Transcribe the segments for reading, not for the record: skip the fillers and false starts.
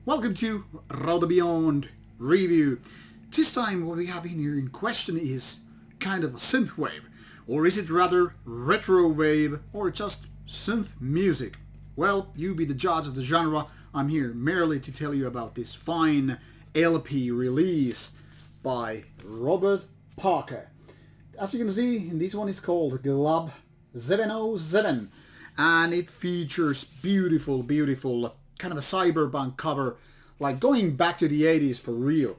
Welcome to Rauta Beyond review. This time what we have in here in question is kind of a synth wave, or is it rather retro wave, or just synth music? Well, you be the judge of the genre. I'm here merely to tell you about this fine LP release by Robert Parker. As you can see, this one is called Glub 707, and it features beautiful kind of a cyberpunk cover, like going back to the 80s for real.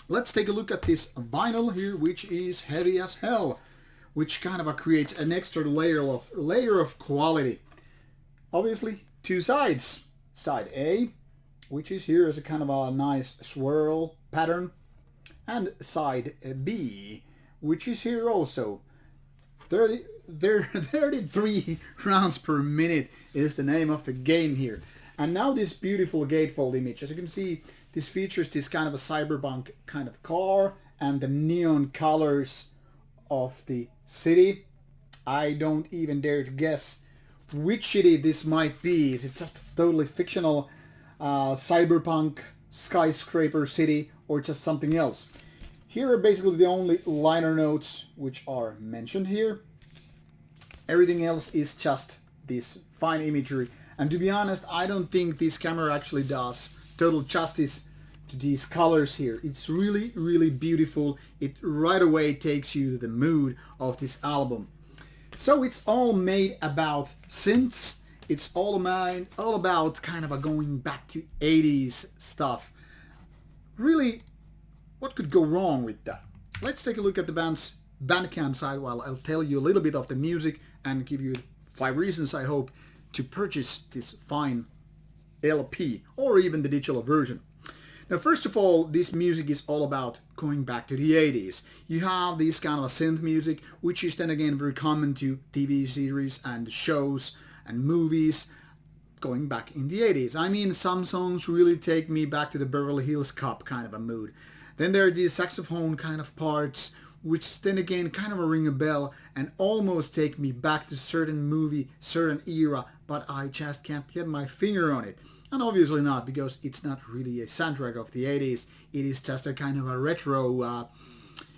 Let's take a look at this vinyl here, which is heavy as hell, which kind of creates an extra layer of quality. Obviously, two sides. Side A, which is here as a kind of a nice swirl pattern, and side B, which is here also. 33 rounds per minute is the name of the game here. And now this beautiful gatefold image. As you can see, this features this kind of a cyberpunk kind of car and the neon colors of the city. I don't even dare to guess which city this might be. Is it just a totally fictional cyberpunk skyscraper city, or just something else? Here are basically the only liner notes which are mentioned here. Everything else is just this fine imagery. And to be honest, I don't think this camera actually does total justice to these colors here. It's really beautiful. It right away takes you to the mood of this album. So it's all made about synths. It's all about kind of a going back to 80s stuff. Really, what could go wrong with that? Let's take a look at the band's Bandcamp site while I'll tell you a little bit of the music and give you 5 reasons, I hope, to purchase this fine LP or even the digital version. Now, first of all, this music is all about going back to the 80s. You have this kind of a synth music, which is then again very common to TV series and shows and movies going back in the 80s. I mean, some songs really take me back to the Beverly Hills Cop kind of a mood. Then there are these saxophone kind of parts, which then again kind of ring a bell and almost take me back to certain movie, certain era, but I just can't get my finger on it. And obviously not, because it's not really a soundtrack of the 80s. It is just a kind of a retro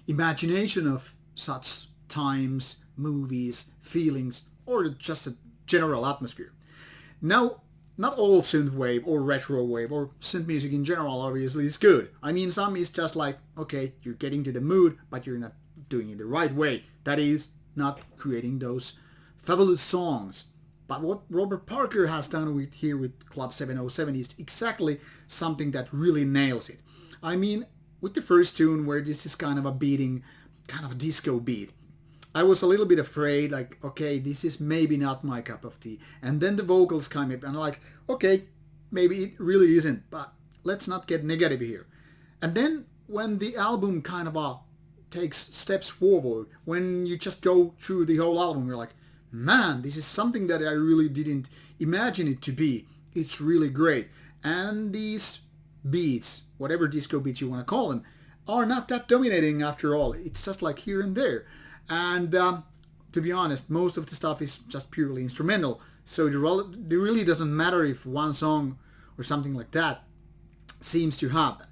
imagination of such times, movies, feelings, or just a general atmosphere. Now, not all synthwave or retro wave or synth music in general obviously is good. I mean, some is just like, okay, you're getting to the mood, but you're not doing it the right way. That is, not creating those fabulous songs. But what Robert Parker has done here with Glub 707 is exactly something that really nails it. I mean, with the first tune, where this is kind of a beating, kind of a disco beat, I was a little bit afraid, like, okay, this is maybe not my cup of tea. And then the vocals come up and I'm like, okay, maybe it really isn't, but let's not get negative here. And then when the album kind of takes steps forward, when you just go through the whole album, you're like, man, this is something that I really didn't imagine it to be. It's really great. And these beats, whatever disco beats you want to call them, are not that dominating after all. It's just like here and there. And to be honest, most of the stuff is just purely instrumental. So it really doesn't matter if one song or something like that seems to happen.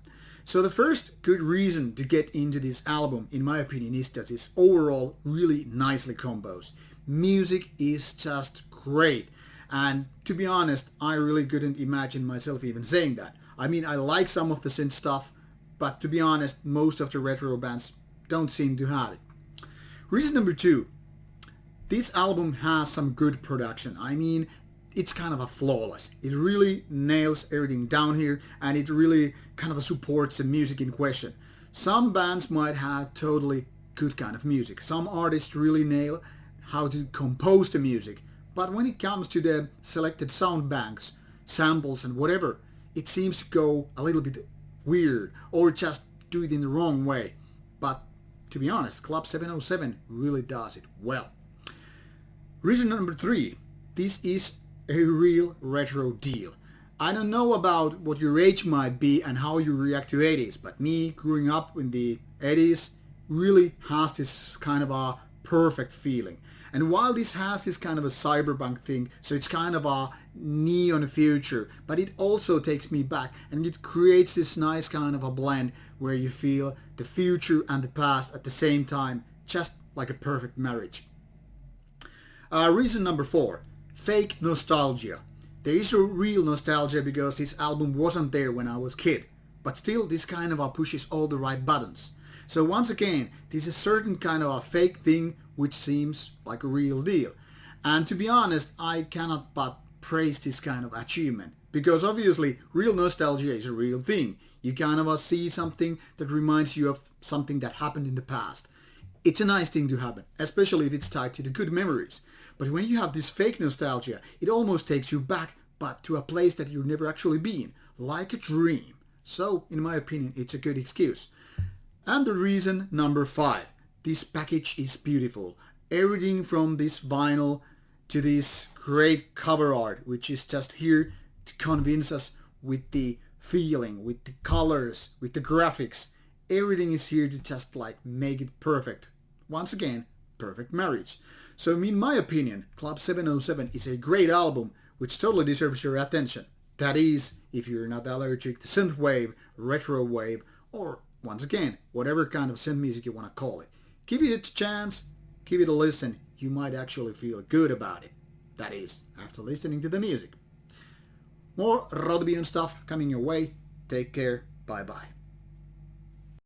So the first good reason to get into this album, in my opinion, is that it's overall really nicely composed. Music is just great. And to be honest, I really couldn't imagine myself even saying that. I mean, I like some of the synth stuff, but to be honest, most of the retro bands don't seem to have it. Reason number 2, this album has some good production. I mean, it's kind of a flawless. It really nails everything down here, and it really kind of supports the music in question. Some bands might have totally good kind of music. Some artists really nail how to compose the music. But when it comes to the selected sound banks, samples and whatever, it seems to go a little bit weird or just do it in the wrong way. But to be honest, Glub 707 really does it well. Reason number 3, this is a real retro deal. I don't know about what your age might be and how you react to 80s, but me growing up in the 80s really has this kind of a perfect feeling. And while this has this kind of a cyberpunk thing, so it's kind of a neon future, but it also takes me back and it creates this nice kind of a blend where you feel the future and the past at the same time, just like a perfect marriage. Reason number 4, fake nostalgia. There is a real nostalgia because this album wasn't there when I was a kid, but still this kind of pushes all the right buttons. So once again, this is a certain kind of a fake thing which seems like a real deal. And to be honest, I cannot but praise this kind of achievement, because obviously real nostalgia is a real thing. You kind of see something that reminds you of something that happened in the past. It's a nice thing to happen, especially if it's tied to the good memories. But when you have this fake nostalgia, it almost takes you back, but to a place that you've never actually been, like a dream. So, in my opinion, it's a good excuse. And the reason number 5, this package is beautiful. Everything from this vinyl to this great cover art, which is just here to convince us with the feeling, with the colors, with the graphics. Everything is here to just like make it perfect. Once again, perfect marriage. So in my opinion, Club 707 is a great album which totally deserves your attention. That is, if you're not allergic to synthwave, retro wave, or once again, whatever kind of synth music you want to call it. Give it a chance, give it a listen. You might actually feel good about it. That is, after listening to the music. More Rauta Beyond stuff coming your way. Take care. Bye bye.